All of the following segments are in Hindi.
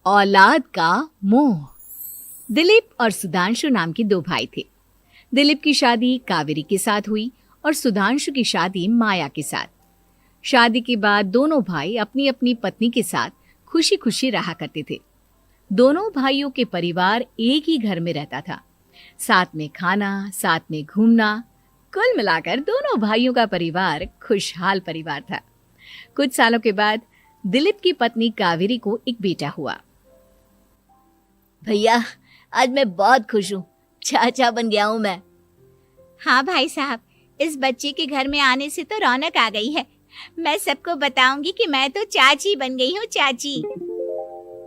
औलाद का मोह। दिलीप और सुधांशु नाम के दो भाई थे। दिलीप की शादी कावेरी के साथ हुई और सुधांशु की शादी माया के साथ। शादी के बाद दोनों भाई अपनी अपनी पत्नी के साथ खुशी खुशी रहा करते थे। दोनों भाइयों के परिवार एक ही घर में रहता था। साथ में खाना, साथ में घूमना, कुल मिलाकर दोनों भाइयों का परिवार खुशहाल परिवार था। कुछ सालों के बाद दिलीप की पत्नी कावेरी को एक बेटा हुआ। भैया, आज मैं बहुत खुश हूँ। चाचा बन गया हूँ मैं। हाँ भाई साहब, इस बच्चे के घर में आने से तो रौनक आ गई है। मैं सबको बताऊंगी कि मैं तो चाची बन गई हूँ, चाची।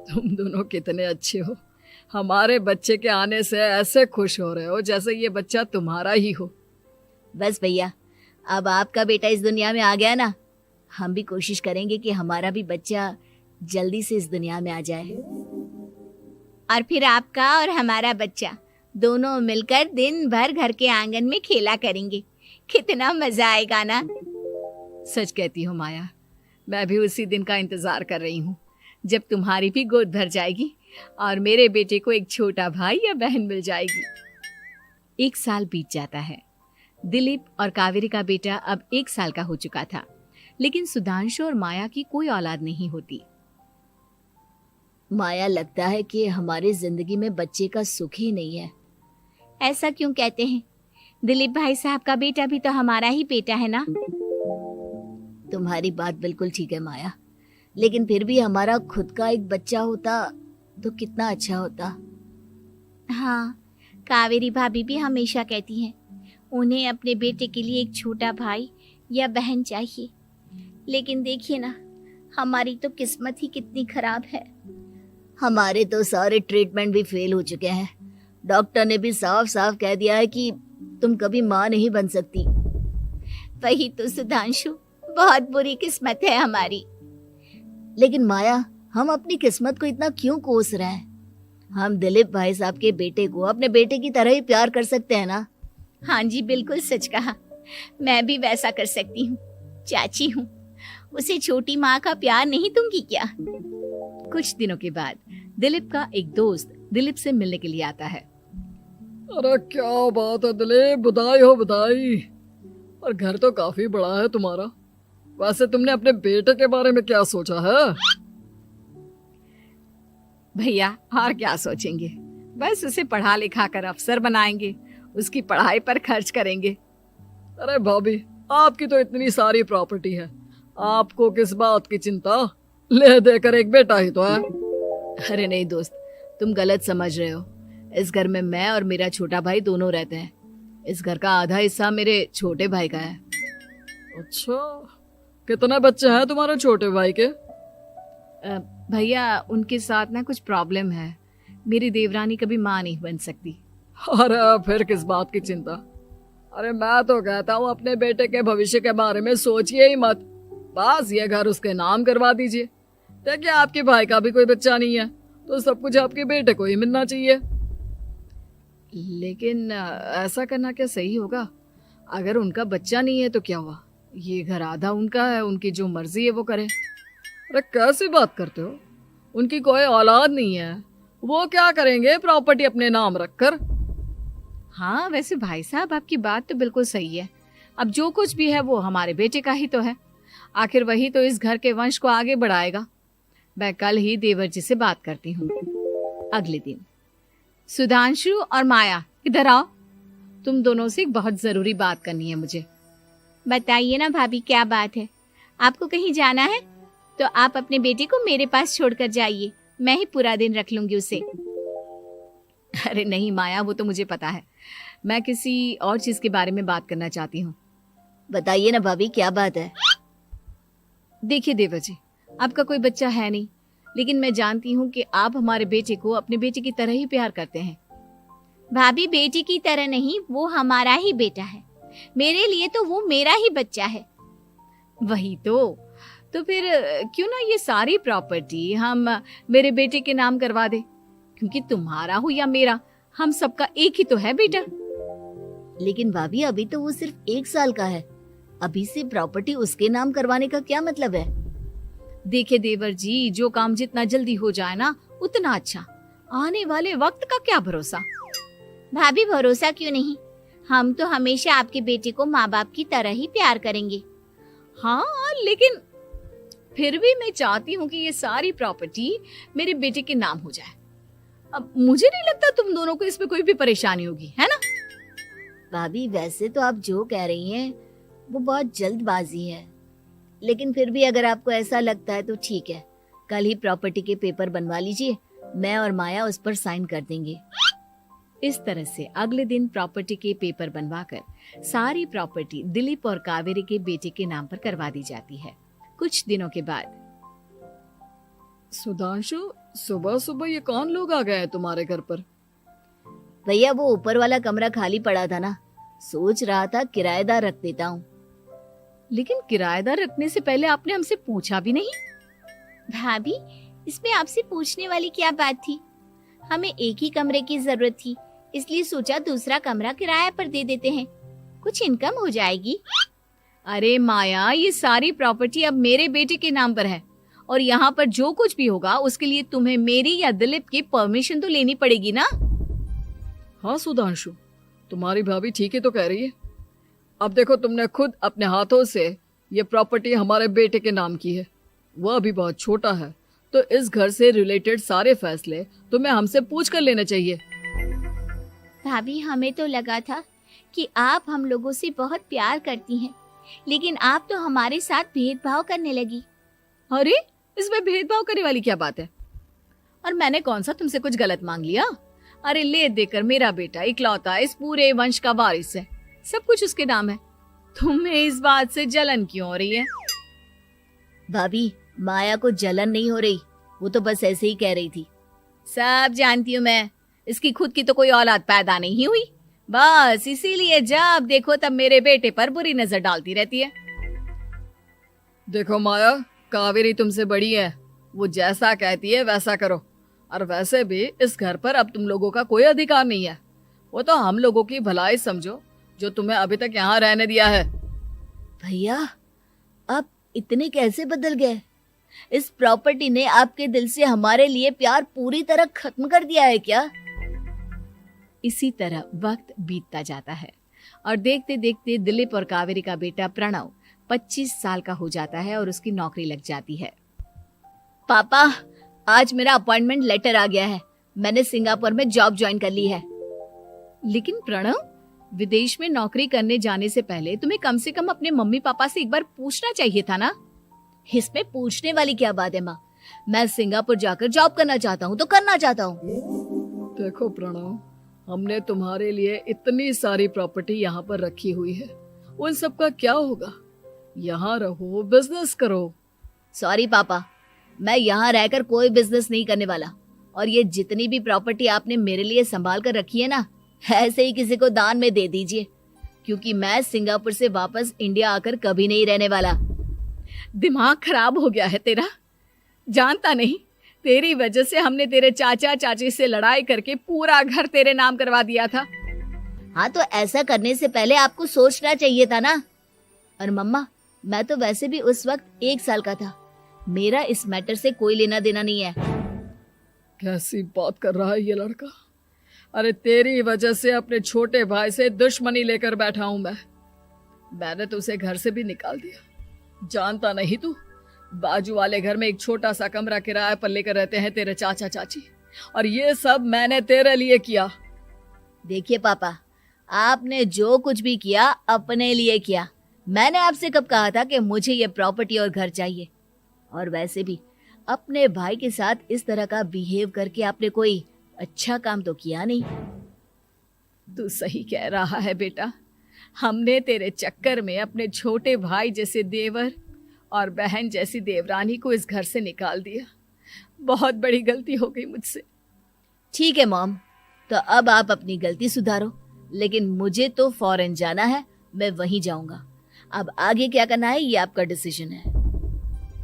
तुम दोनों कितने अच्छे हो। हमारे बच्चे के आने से ऐसे खुश हो रहे हो जैसे ये बच्चा तुम्हारा ही हो। बस भैया, अब आपका बेटा इस दुनिया में आ गया ना, हम भी कोशिश करेंगे कि हमारा भी बच्चा जल्दी से इस दुनिया में आ जाए। और फिर आपका और हमारा बच्चा दोनों मिलकर दिन भर घर के आंगन में खेला करेंगे। कितना मजा आएगा ना। सच कहती हूँ माया, मैं भी उसी दिन का इंतजार कर रही हूँ जब तुम्हारी भी गोद भर जाएगी और मेरे बेटे को एक छोटा भाई या बहन मिल जाएगी। 1 साल बीत जाता है। दिलीप और कावेरी का बेटा अब 1 साल का हो चुका था, लेकिन सुधांशु और माया की कोई औलाद नहीं होती। माया, लगता है कि हमारी जिंदगी में बच्चे का सुख ही नहीं है। ऐसा क्यों कहते हैं? दिलीप भाई साहब का बेटा भी तो हमारा ही बेटा है ना। तुम्हारी बात बिल्कुल ठीक है माया, लेकिन फिर भी हमारा खुद का एक बच्चा होता तो कितना अच्छा होता। हाँ, कावेरी भाभी भी हमेशा कहती हैं उन्हें अपने बेटे के लिए एक छोटा भाई या बहन चाहिए। लेकिन देखिए ना, हमारी तो किस्मत ही कितनी खराब है। हमारे तो सारे ट्रीटमेंट भी फेल हो चुके हैं। डॉक्टर ने भी साफ साफ कह दिया है कि तुम कभी माँ नहीं बन सकती। वही तो सुधांशु, बहुत बुरी किस्मत है हमारी। लेकिन माया, हम अपनी किस्मत को इतना क्यों कोस रहे हैं? हम दिलीप भाई साहब के बेटे को अपने बेटे की तरह ही प्यार कर सकते हैं ना। हाँ जी, बिल्कुल सच कहा। मैं भी वैसा कर सकती हूँ। चाची हूँ, उसे छोटी माँ का प्यार नहीं दूंगी क्या? कुछ दिनों के बाद दिलीप का एक दोस्त दिलीप से मिलने के लिए आता है। अरे क्या बात है दिलीप, बधाई हो बधाई। और घर तो काफी बड़ा है तुम्हारा। वैसे तुमने अपने बेटे के बारे में क्या सोचा है? भैया, और क्या सोचेंगे, बस उसे पढ़ा लिखा कर अफसर बनाएंगे, उसकी पढ़ाई पर खर्च करेंगे। अरे भाभी, आपकी तो इतनी सारी प्रॉपर्टी है, आपको किस बात की चिंता? ले देकर एक बेटा ही तो है। अरे नहीं दोस्त, तुम गलत समझ रहे हो। इस घर में मैं और मेरा छोटा भाई दोनों रहते हैं। इस घर का आधा हिस्सा मेरे छोटे भाई का है। अच्छा, कितने बच्चे हैं तुम्हारे छोटे भाई के? भैया, उनके साथ ना कुछ प्रॉब्लम है। मेरी देवरानी कभी माँ नहीं बन सकती। अरे फिर किस बात की चिंता? अरे मैं तो कहता हूँ अपने बेटे के भविष्य के बारे में सोचिए ही मत। बस ये घर उसके नाम करवा दीजिए। देखिए, आपके भाई का भी कोई बच्चा नहीं है तो सब कुछ आपके बेटे को ही मिलना चाहिए। लेकिन ऐसा करना क्या सही होगा? अगर उनका बच्चा नहीं है तो क्या हुआ? ये घर आधा उनका है, उनकी जो मर्जी है वो करे। अरे कैसी बात करते हो? उनकी कोई औलाद नहीं है, वो क्या करेंगे प्रॉपर्टी अपने नाम रखकर? हाँ, वैसे भाई साहब, आपकी बात तो बिल्कुल सही है। अब जो कुछ भी है वो हमारे बेटे का ही तो है। आखिर वही तो इस घर के वंश को आगे बढ़ाएगा। मैं कल ही देवर जी से बात करती हूँ। अगले दिन सुधांशु और माया, इधर आओ। तुम दोनों से एक बहुत जरूरी बात करनी है मुझे। बताइए ना भाभी, क्या बात है? आपको कहीं जाना है तो आप अपने बेटे को मेरे पास छोड़कर जाइए। मैं ही पूरा दिन रख लूंगी उसे। अरे नहीं माया, वो तो मुझे पता है। मैं किसी और चीज के बारे में बात करना चाहती हूँ। बताइए ना भाभी, क्या बात है? देखिए देवर जी, आपका कोई बच्चा है नहीं, लेकिन मैं जानती हूँ कि आप हमारे बेटे को अपने बेटे की तरह ही प्यार करते हैं। भाभी, बेटी की तरह नहीं, वो हमारा ही बेटा है। मेरे लिए तो वो मेरा ही बच्चा है। वही तो फिर क्यों ना ये सारी प्रॉपर्टी हम मेरे बेटे के नाम करवा दे, क्योंकि तुम्हारा हो या मेरा, हम सबका एक ही तो है बेटा। लेकिन भाभी, अभी तो वो सिर्फ 1 साल का है। अभी से प्रॉपर्टी उसके नाम करवाने का क्या मतलब है? देखिए देवर जी, जो काम जितना जल्दी हो जाए ना, उतना अच्छा। आने वाले वक्त का क्या भरोसा। भाभी भरोसा क्यों नहीं, हम तो हमेशा आपके बेटे को माँ बाप की तरह ही प्यार करेंगे। हाँ, लेकिन फिर भी मैं चाहती हूँ कि ये सारी प्रॉपर्टी मेरे बेटे के नाम हो जाए। अब मुझे नहीं लगता तुम दोनों को इसमें कोई भी परेशानी होगी, है ना? भाभी वैसे तो आप जो कह रही हैं वो बहुत जल्दबाजी है, लेकिन फिर भी अगर आपको ऐसा लगता है तो ठीक है, कल ही प्रॉपर्टी के पेपर बनवा लीजिए, मैं और माया उस पर साइन कर देंगे। इस तरह से अगले दिन प्रॉपर्टी के पेपर बनवाकर सारी प्रॉपर्टी दिलीप और कावेरी के बेटे के नाम पर करवा दी जाती है। कुछ दिनों के बाद सुधांशु, सुबह सुबह ये कौन लोग आ गए हैं तुम्हारे घर पर? भैया वो ऊपर वाला कमरा खाली पड़ा था ना, सोच रहा था किराएदार रख देता हूँ। लेकिन किराएदार रखने से पहले आपने हमसे पूछा भी नहीं। भाभी इसमें आपसे पूछने वाली क्या बात थी, हमें एक ही कमरे की जरूरत थी, इसलिए सोचा दूसरा कमरा किराए पर दे देते हैं, कुछ इनकम हो जाएगी। अरे माया, ये सारी प्रॉपर्टी अब मेरे बेटे के नाम पर है और यहाँ पर जो कुछ भी होगा उसके लिए तुम्हें मेरी या दिलीप की परमिशन तो लेनी पड़ेगी ना। हाँ सुधांशु, तुम्हारी भाभी ठीक ही तो कह रही है। अब देखो, तुमने खुद अपने हाथों से ये प्रॉपर्टी हमारे बेटे के नाम की है, वह अभी बहुत छोटा है, तो इस घर से रिलेटेड सारे फैसले तुम्हें हमसे पूछ कर लेने चाहिए। भाभी हमें तो लगा था कि आप हम लोगों से बहुत प्यार करती हैं, लेकिन आप तो हमारे साथ भेदभाव करने लगी। अरे, इसमें भेदभाव करने वाली क्या बात है? और मैंने कौन सा तुमसे कुछ गलत मांग लिया? अरे ले देकर मेरा बेटा इकलौता इस पूरे वंश का वारिस है, सब कुछ उसके नाम है। तुम्हें इस बात से जलन क्यों हो रही है? भाभी माया को जलन नहीं हो रही, वो तो बस ऐसे ही कह रही थी। सब जानती हूँ मैं, इसकी खुद की तो कोई औलाद पैदा नहीं हुई, बस इसीलिए जब देखो तब मेरे बेटे पर बुरी नजर डालती रहती है। देखो माया, कावेरी तुमसे बड़ी है, वो जैसा कहती है वैसा करो। और वैसे भी इस घर पर अब तुम लोगों का कोई अधिकार नहीं है, वो तो हम लोगों की भलाई समझो जो तुम्हें अभी तक यहाँ रहने दिया है। भैया आप इतने कैसे बदल गए? इस प्रॉपर्टी ने आपके दिल से हमारे लिए प्यार पूरी तरह खत्म कर दिया है क्या? इसी तरह वक्त बीतता जाता है और देखते देखते दिलीप और कावेरी का बेटा प्रणव 25 साल का हो जाता है और उसकी नौकरी लग जाती है। पापा, आज मेरा अपॉइंटमेंट लेटर आ गया है, मैंने सिंगापुर में जॉब ज्वाइन कर ली है। लेकिन प्रणव, विदेश में नौकरी करने जाने से पहले तुम्हें कम से कम अपने मम्मी पापा से एक बार पूछना चाहिए था ना। इसमें पूछने वाली क्या बात है माँ, मैं सिंगापुर जाकर जॉब करना चाहता हूँ तो करना चाहता हूँ। देखो प्रणव, हमने तुम्हारे लिए इतनी सारी प्रॉपर्टी यहाँ पर रखी हुई है, उन सब का क्या होगा? यहाँ रहो, बिजनेस करो। सॉरी पापा, मैं यहाँ रहकर कोई बिजनेस नहीं करने वाला, और ये जितनी भी प्रॉपर्टी आपने मेरे लिए संभाल कर रखी है ना, ऐसे ही किसी को दान में दे दीजिए, क्योंकि मैं सिंगापुर से वापस इंडिया आकर कभी नहीं रहने वाला। दिमाग खराब हो गया है तेरा, जानता नहीं तेरी वजह से हमने तेरे चाचा चाची से लड़ाई करके पूरा घर तेरे नाम करवा दिया था। हाँ तो ऐसा करने से पहले आपको सोचना चाहिए था ना। और मम्मा, मैं तो वैसे भी उस वक्त 1 साल का था, मेरा इस मैटर से कोई लेना देना नहीं है। कैसी बात कर रहा है ये लड़का? अरे तेरी वजह से अपने छोटे भाई से दुश्मनी लेकर बैठा हूं मैंने तो उसे घर से भी निकाल दिया। जानता नहीं तू, बाजू वाले घर में एक छोटा सा कमरा किराए पर लेकर रहते हैं तेरे चाचा चाची, और ये सब मैंने तेरे लिए किया। देखिए पापा, आपने जो कुछ भी किया अपने लिए किया। मैंने आपसे कब कहा था कि मुझे ये प्रॉपर्टी और घर चाहिए? और वैसे भी अपने भाई के साथ इस तरह का बिहेव करके आपने कोई अच्छा काम तो किया नहीं। तू सही कह रहा है बेटा, हमने तेरे चक्कर में अपने छोटे भाई जैसे देवर और बहन जैसी देवरानी को इस घर से निकाल दिया। बहुत बड़ी गलती हो गई मुझसे। ठीक है मॉम, तो अब आप अपनी गलती सुधारो, लेकिन मुझे तो फॉरेन जाना है, मैं वहीं जाऊंगा। अब आगे क्या करना है ये आपका डिसीजन है।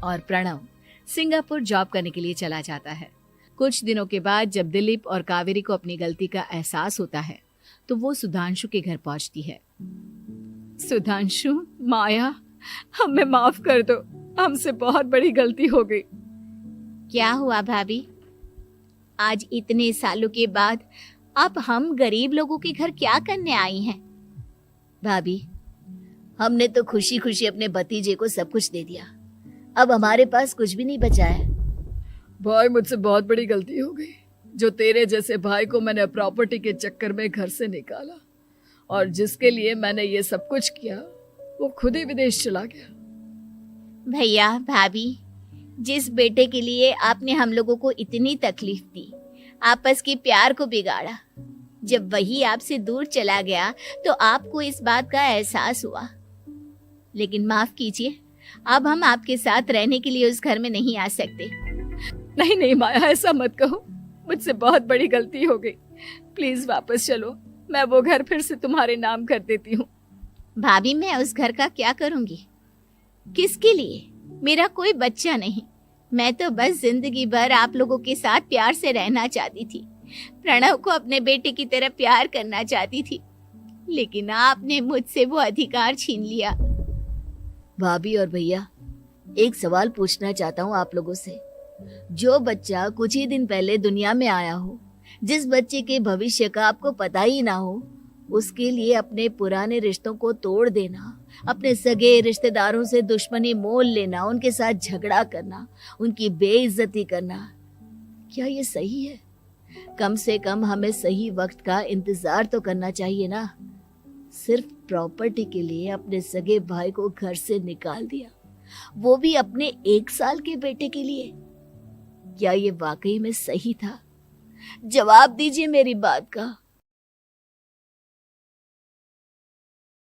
और प्रणव सिंगापुर जॉब करने के लिए चला जाता है। कुछ दिनों के बाद जब दिलीप और कावेरी को अपनी गलती का एहसास होता है तो वो सुधांशु के घर पहुंचती है। सुधांशु, माया, हमें माफ कर दो, हमसे बहुत बड़ी गलती हो गई। क्या हुआ भाभी? आज इतने सालों के बाद अब हम गरीब लोगों के घर क्या करने आई हैं? भाभी, हमने तो खुशी खुशी अपने भतीजे को सब कुछ दे दिया, अब हमारे पास कुछ भी नहीं बचा है। भाई मुझसे बहुत बड़ी गलती हो गई, जो तेरे जैसे भाई को मैंने प्रॉपर्टी के चक्कर में घर से निकाला, और जिसके लिए मैंने ये सब कुछ किया वो खुद ही विदेश चला गया। भैया भाभी, जिस बेटे के लिए आपने हम लोगों को इतनी तकलीफ दी, आपस के प्यार को बिगाड़ा, जब वही आपसे दूर चला गया तो आपको इस बात का एहसास हुआ। लेकिन माफ कीजिए, अब हम आपके साथ रहने के लिए उस घर में नहीं आ सकते। नहीं नहीं माया, ऐसा मत कहो, मुझसे बहुत बड़ी गलती हो गई, प्लीज वापस चलो, मैं वो घर फिर से तुम्हारे नाम कर देती हूँ। भाभी, मैं उस घर का क्या करूंगी? किसके लिए? मेरा कोई बच्चा नहीं, मैं तो बस जिंदगी भर आप लोगों के साथ प्यार से रहना चाहती थी, प्रणव को अपने बेटे की तरह प्यार करना चाहती थी, लेकिन आपने मुझसे वो अधिकार छीन लिया। भाभी और भैया, एक सवाल पूछना चाहता हूँ आप लोगों से। जो बच्चा कुछ ही दिन पहले दुनिया में आया हो, जिस बच्चे के भविष्य का आपको पता ही ना हो, उसके लिए अपने पुराने रिश्तों को तोड़ देना, अपने सगे रिश्तेदारों से दुश्मनी मोल लेना, उनके साथ झगड़ा करना, उनकी बेइज्जती करना, क्या ये सही है? कम से कम हमें सही वक्त का इंतजार तो करना चाहिए ना। सिर्फ प्रॉपर्टी के लिए अपने सगे भाई को घर से निकाल दिया, वो भी अपने 1 साल के बेटे के लिए। क्या ये वाकई में सही था? जवाब दीजिए मेरी बात का।